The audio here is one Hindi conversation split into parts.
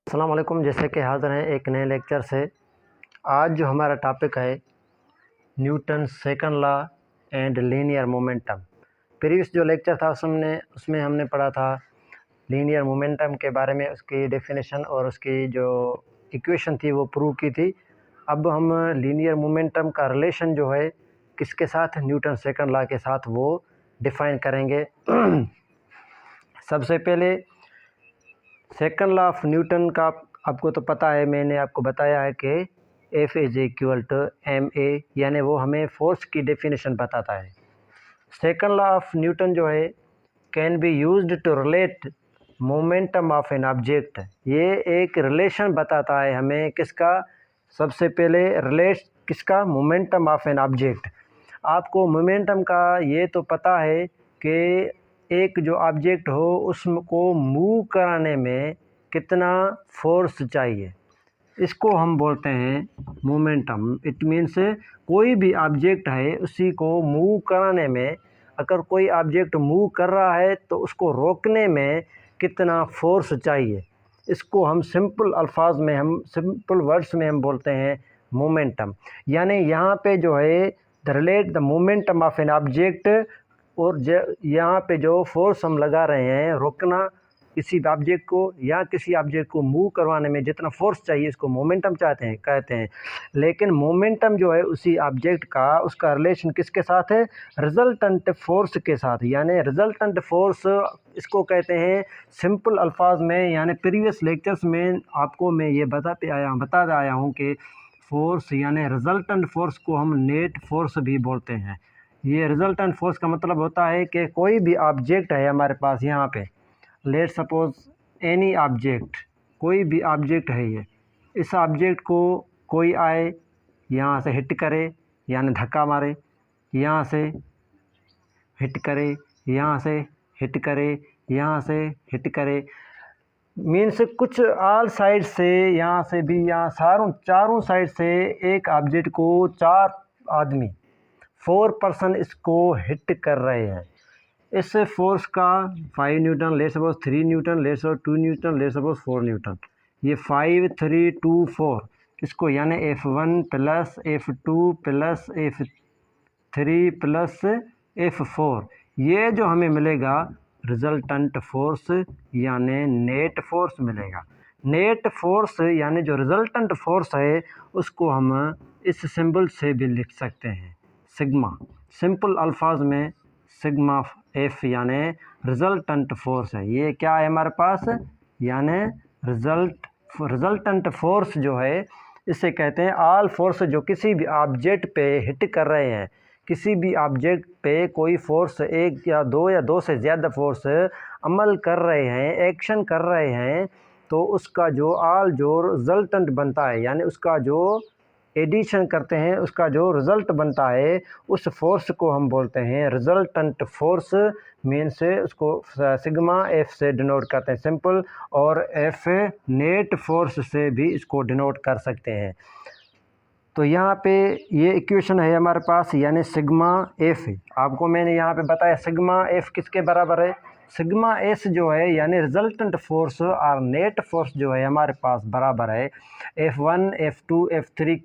अस्सलाम वालेकुम। जैसे कि हाज़िर हैं एक नए लेक्चर से। आज जो हमारा टॉपिक है Newton second law and linear momentum. Previous जो लेक्चर था उसमें हमने पढ़ा था लीनियर मोमेंटम के बारे में, उसकी डेफिनेशन और उसकी जो इक्वेशन थी वो प्रूव की थी। अब हम लीनियर मोमेंटम का रिलेशन जो है किसके साथ, न्यूटन सेकंड लॉ के साथ, वो डिफ़ाइन करेंगे। सबसे पहले सेकंड लॉ ऑफ न्यूटन का आपको तो पता है, मैंने आपको बताया है कि F is equal to ma, यानी वो हमें फोर्स की डेफिनेशन बताता है। सेकंड लॉ ऑफ न्यूटन जो है can be used to relate momentum of an object. ये एक रिलेशन बताता है हमें किसका, सबसे पहले रिलेट किसका, मोमेंटम ऑफ एन ऑब्जेक्ट। आपको मोमेंटम का ये तो पता है कि एक जो ऑब्जेक्ट हो उसको मूव कराने में कितना फोर्स चाहिए, इसको हम बोलते हैं मोमेंटम। इट मीन्स कोई भी ऑब्जेक्ट है उसी को मूव कराने में, अगर कोई ऑब्जेक्ट मूव कर रहा है तो उसको रोकने में कितना फोर्स चाहिए, इसको हम सिंपल वर्ड्स में हम बोलते हैं मोमेंटम। यानी यहाँ पे जो है the relate the momentum of an object, और यहाँ पे जो फोर्स हम लगा रहे हैं रोकना किसी ऑब्जेक्ट को या किसी ऑब्जेक्ट को मूव करवाने में जितना फोर्स चाहिए, इसको मोमेंटम कहते हैं। लेकिन मोमेंटम जो है उसी ऑब्जेक्ट का, उसका रिलेशन किसके साथ है, रिजल्टेंट फोर्स के साथ। यानी रिजल्टेंट फोर्स इसको कहते हैं सिंपल अल्फाज में। यानी प्रीवियस लेक्चर्स में आपको मैं ये बताता आया हूँ कि फोर्स यानी रिजल्टेंट फोर्स को हम नेट फोर्स भी बोलते हैं। ये रिजल्टेंट फोर्स का मतलब होता है कि कोई भी ऑब्जेक्ट है हमारे पास, यहाँ पे लेट सपोज एनी ऑब्जेक्ट, कोई भी ऑब्जेक्ट है ये, इस ऑब्जेक्ट को कोई आए यहाँ से हिट करे यानी धक्का मारे, यहाँ से हिट करे, यहाँ से हिट करे, यहाँ से हिट करे, मीन्स कुछ ऑल साइड से, यहाँ से भी, यहाँ चारों साइड से एक ऑब्जेक्ट को 4 पर्सन इसको हिट कर रहे हैं। इस फोर्स का 5 Newton, let suppose 3 Newton, let suppose 2 Newton, let suppose 4 Newton. ये 5, 3, 2, 4 इसको यानी F1 plus F2 plus F3 plus F4, ये जो हमें मिलेगा रिजल्टेंट फोर्स यानी नेट फोर्स मिलेगा। नेट फोर्स यानी जो रिजल्टेंट फोर्स है उसको हम इस सिंबल से भी लिख सकते हैं, सिग्मा। सिंपल अल्फाज में सिग्मा F यानी रिजल्टेंट फोर्स है। ये क्या है हमारे पास, यानी रिजल्टेंट फोर्स जो है इसे कहते हैं ऑल फोर्स जो किसी भी ऑब्जेक्ट पे हिट कर रहे हैं। किसी भी ऑब्जेक्ट पे कोई फोर्स, एक या दो से ज़्यादा फोर्स अमल कर रहे हैं, एक्शन कर रहे हैं, तो उसका जो रिजल्टेंट बनता है, यानी उसका जो एडिशन करते हैं, उसका जो रिज़ल्ट बनता है, उस फोर्स को हम बोलते हैं रिजल्टेंट फोर्स। मीन से उसको सिग्मा F से डिनोट करते हैं सिंपल, और F नेट फोर्स से भी इसको डिनोट कर सकते हैं। तो यहाँ पे ये इक्वेशन है हमारे पास, यानी सिग्मा F। आपको मैंने यहाँ पे बताया सिग्मा F किसके बराबर है, सिग्मा S जो है यानी रिजल्टेंट फोर्स और नेट फोर्स जो है हमारे पास बराबर है F1, F2, F3,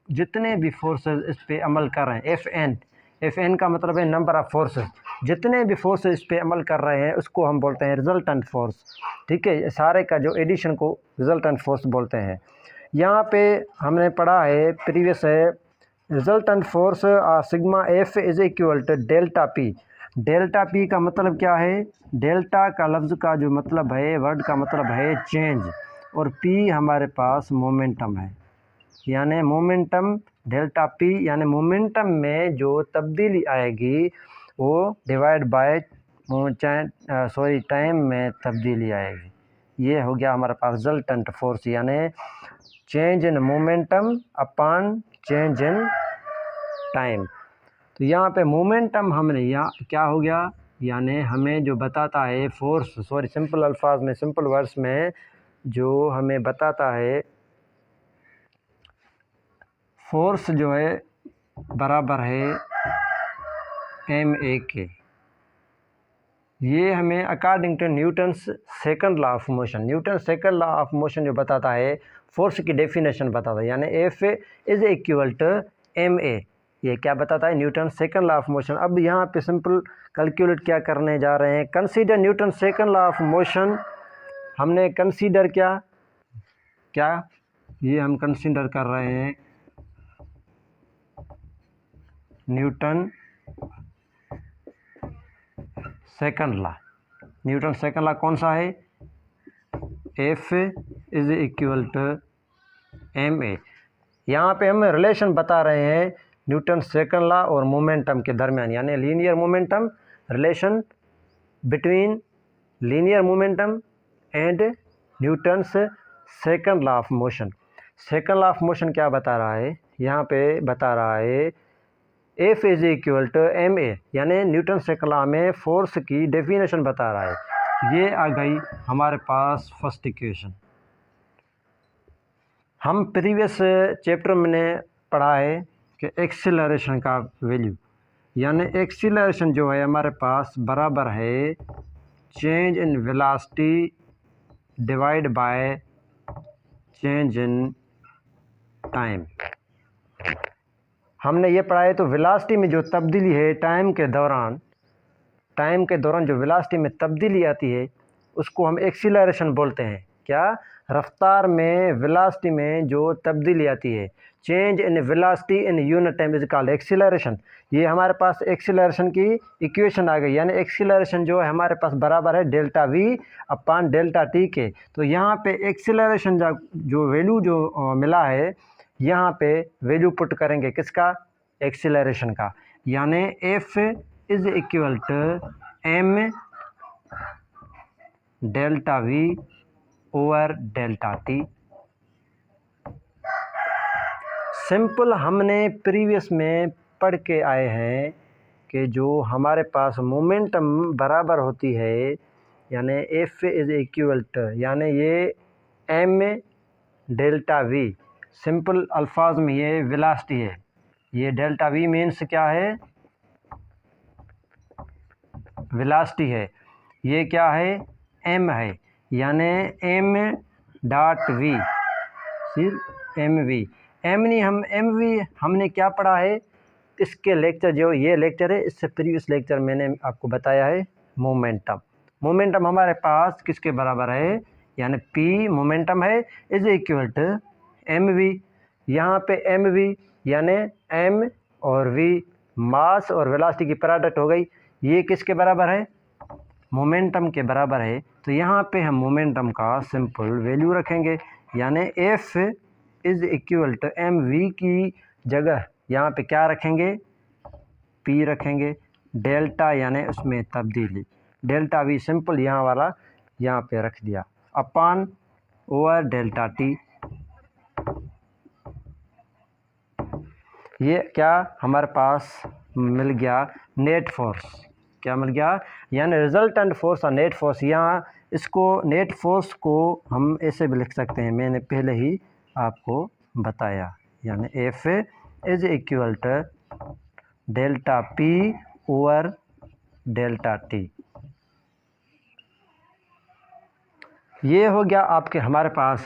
जितने भी फोर्सेस इस पे अमल कर रहे हैं। Fn का मतलब है नंबर ऑफ फोर्सेस, जितने भी फोर्सेस इस पे अमल कर रहे हैं उसको हम बोलते हैं रिजल्टेंट फोर्स। ठीक है, सारे का जो एडिशन को रिजल्टेंट फोर्स बोलते हैं। यहाँ पे हमने पढ़ा है प्रीवियस है resultant force sigma F is equal to delta P। Delta P का मतलब क्या है, डेल्टा का लफ्ज़ का जो मतलब है, वर्ड का मतलब है चेंज, और P हमारे पास मोमेंटम है। यानी मोमेंटम डेल्टा P यानी मोमेंटम में जो तब्दीली आएगी वो डिवाइड बाय टाइम में तब्दीली आएगी। ये हो गया हमारे पास रिजल्टेंट फोर्स, यानी change in momentum upon change in time. तो यहाँ पे मोमेंटम हमने यहाँ क्या हो गया, यानी हमें जो बताता है फोर्स, सिंपल अल्फाज में, सिंपल वर्ड्स में जो हमें बताता है फोर्स जो है बराबर है ma के। ये हमें according to Newton's second law of motion, Newton second law of motion जो बताता है फोर्स की डेफिनेशन बताता है, यानी F is equal to M A, ये क्या बताता है Newton second law of motion. अब यहाँ पे सिंपल कैलकुलेट क्या करने जा रहे हैं, consider Newton second law of motion. हमने कंसीडर क्या क्या ये हम कंसीडर कर रहे हैं Newton second law. Newton second law कौन सा है, F is equal to M A. यहाँ पे हम रिलेशन बता रहे हैं न्यूटन सेकंड लॉ और मोमेंटम के दरमियान, यानी linear momentum, relation between linear momentum and Newton's second law of motion. Second law of motion क्या बता रहा है, यहाँ पे बता रहा है F is equal to M A, यानी न्यूटन सेकंड लॉ में फोर्स की डेफिनेशन बता रहा है। ये आ गई हमारे पास फर्स्ट इक्वेशन। हम प्रीवियस चैप्टर में पढ़ा है कि एक्सीलरेशन का वैल्यू, यानी एक्सीलरेशन जो है हमारे पास बराबर है change in velocity divide by change in time. हमने ये पढ़ा है, तो वेलोसिटी में जो तब्दीली है टाइम के दौरान जो वेलोसिटी में तब्दीली आती है उसको हम एक्सीलरेशन बोलते हैं। क्या, रफ्तार में वेलोसिटी में जो तब्दीली आती है, change in velocity in unit time is called acceleration. ये हमारे पास एक्सीलरेशन की इक्वेशन आ गई, यानी एक्सीलरेशन जो है हमारे पास बराबर है delta we upon delta T के। तो यहाँ पे एक्सीलरेशन जो वैल्यू जो मिला है, यहाँ पे वैल्यू पुट करेंगे किसका, एक्सीलरेशन का, यानी F is equal to M delta V over delta T. Simple हमने प्रीवियस में पढ़ के आए हैं कि जो हमारे पास मोमेंटम बराबर होती है, यानी एफ इज इक्वल टू, यानी ये एम डेल्टा वी, सिंपल अल्फाज में ये वेलोसिटी है, ये डेल्टा वी मीन्स क्या है, वेलोसिटी है, ये क्या है, एम है, यानी एम डॉट वी, सिर्फ एम वी, एम नहीं, हम एम वी हमने क्या पढ़ा है, इसके लेक्चर जो ये लेक्चर है, इससे प्रीवियस लेक्चर मैंने आपको बताया है मोमेंटम हमारे पास किसके बराबर है, यानी पी मोमेंटम है is equal to M V. यहाँ पे एम वी यानी एम और वी मास और वेलोसिटी की प्रोडक्ट हो गई, ये किसके बराबर है, मोमेंटम के बराबर है। तो यहाँ पे हम मोमेंटम का सिंपल वैल्यू रखेंगे, यानी F is equal to M V की जगह यहाँ पे क्या रखेंगे, पी रखेंगे, डेल्टा यानी उसमें तब्दीली, डेल्टा वी सिंपल यहाँ वाला यहाँ पे रख दिया, अपॉन ओवर डेल्टा टी। ये क्या हमारे पास मिल गया, नेट फोर्स, क्या मिल गया, यानी रिजल्टेंट फोर्स और नेट फोर्स। यहाँ इसको नेट फोर्स को हम ऐसे भी लिख सकते हैं, मैंने पहले ही आपको बताया, यानी F is equal to delta P over delta T. ये हो गया आपके हमारे पास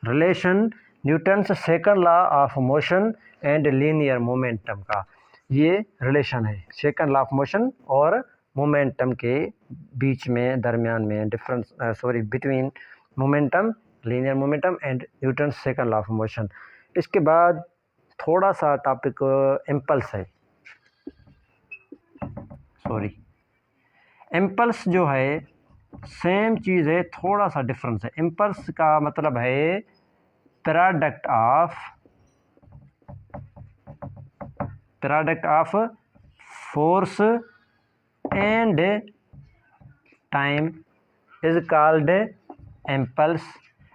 relation Newton's second law of motion and linear momentum का, ये रिलेशन है सेकंड लॉ ऑफ मोशन और मोमेंटम के बीच में, दरमियान में difference, between momentum, linear momentum and Newton's second law of motion. इसके बाद थोड़ा सा टॉपिक इम्पल्स है, इम्पल्स जो है सेम चीज़ है, थोड़ा सा डिफरेंस है। इम्पल्स का मतलब है product of force and time is called impulse.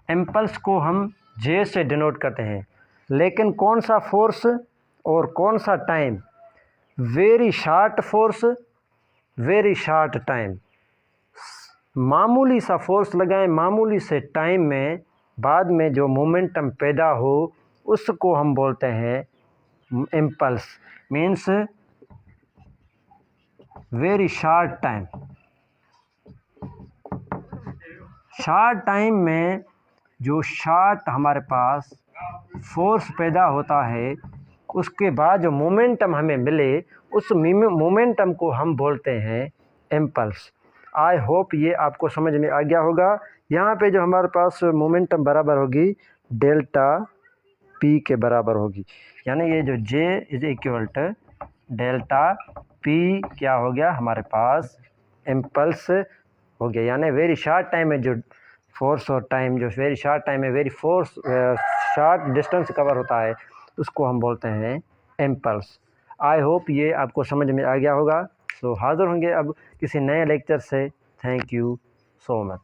Impulse को हम जे से डिनोट करते हैं, लेकिन कौन सा फोर्स और कौन सा time, very short force very short time, मामूली सा फोर्स लगाएं मामूली से टाइम में, बाद में जो मोमेंटम पैदा हो उसको हम बोलते हैं impulse. Means very short time. Short time में जो शॉर्ट हमारे पास फोर्स पैदा होता है, उसके बाद जो मोमेंटम हमें मिले, उस मोमेंटम को हम बोलते हैं इम्पल्स। आई होप ये आपको समझ में आ गया होगा। यहाँ पे जो हमारे पास मोमेंटम बराबर होगी डेल्टा पी के बराबर होगी, यानी ये जो J is equal to delta P क्या हो गया हमारे पास, इम्पल्स हो गया। यानी वेरी शॉर्ट टाइम में जो फोर्स और टाइम, जो वेरी शॉर्ट टाइम में very force short distance cover होता है, उसको हम बोलते हैं इम्पल्स। आई होप ये आपको समझ में आ गया होगा। हाज़िर होंगे अब किसी नए लेक्चर से। Thank you so much.